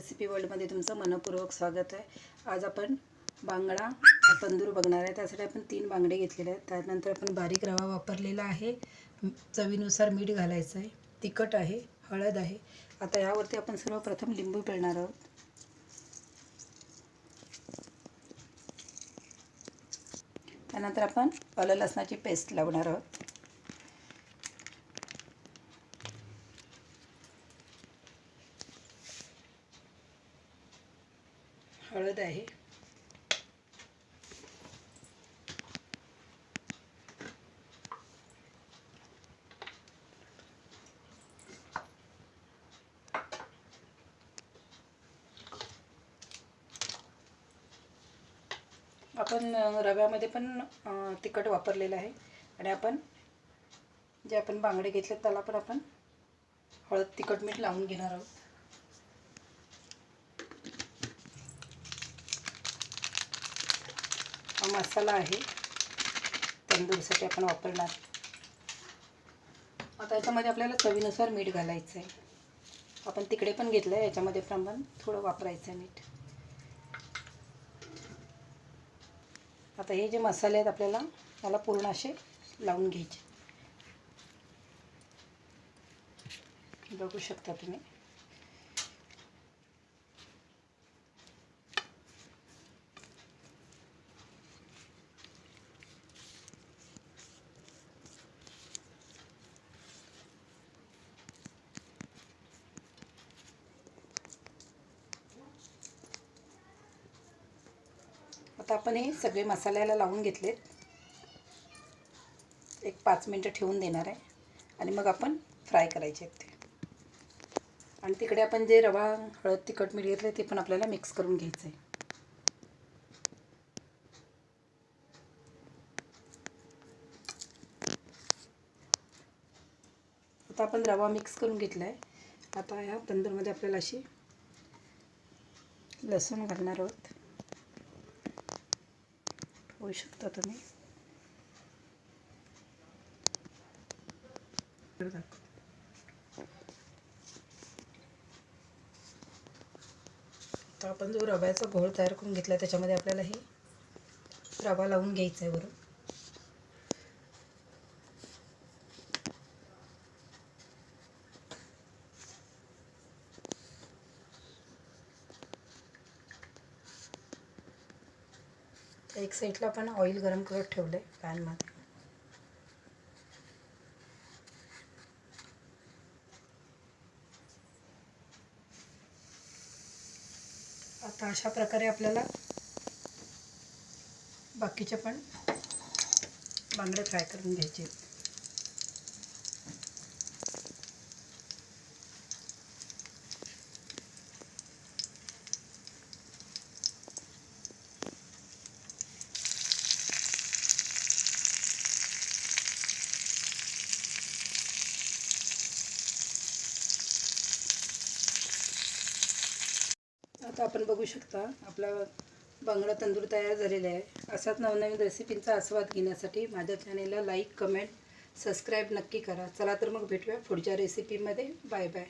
Recipe वर्ल्डमध्ये तुमचं मनपूर्वक स्वागत आहे। आज आपण बांगडा तंदूर बघणार आहे। त्यासाठी आपण 3 बांगडे घेतलेले आहेत। त्यानंतर आपण बारीक रवा वापरलेला आहे, चवीनुसार मीठ घालायचं आहे, तिखट आहे, हळद आहे। आता यावरती आपण सर्वप्रथम लिंबू पिळणार आहोत। त्यानंतर आपण आलं लसणाची पेस्ट लावणार आहोत। हळद आहे, आपण रव्यामध्ये पण तिखट वापरलेलं आहे आणि आपण जे आपण बांगडे घेतले त्याला पण आपण हळद तिखट मीठ लावून घेणार आहोत। हा मसाला आहे तंदूरसाठी आपण वापरणार। आता याच्यामध्ये आपल्याला चवीनुसार मीठ घालायचं आहे। आपण तिकडे पण घेतलं आहे, याच्यामध्ये प्रमाण थोडं वापरायचं आहे मीठ। आता हे जे मसाले आहेत आपल्याला याला पूर्ण असे लावून घ्यायचे। बघू शकता तुम्ही। आता आपण हे सगळे मसाल्याला लावून घेतलेत। एक 5 मिनिटं ठेवून देणार आहे आणि मग आपण फ्राय करायचे आहेत ते। आणि तिकडे आपण जे रवा हळद तिखट मीठ घेतले ते पण आपल्याला मिक्स करून घ्यायचं आहे। आता आपण रवा मिक्स करून घेतला आहे। आता या तंदूरमध्ये आपल्याला अशी लसूण घालणार आहोत। होऊ शकता तुम्ही। तर आपण जो रव्याचा घोळ तयार करून घेतला त्याच्यामध्ये आपल्याला हे रवा लावून घ्यायचा आहे वरून। एक साईडला आपण ऑइल गरम करत ठेवलं आहे पॅनमध्ये। आता अशा प्रकारे आपल्याला बाकीचे पण बांगडे फ्राय करून घ्यायचे। आता आपण बघू शकता आपला बांगडा तंदूर तयार झालेला आहे। असाच नवनवीन रेसिपींचा आस्वाद घेण्यासाठी माझ्या चॅनेलला लाईक, कमेंट, सबस्क्राईब नक्की करा। चला तर मग भेटूया पुढच्या रेसिपीमध्ये। Bye bye.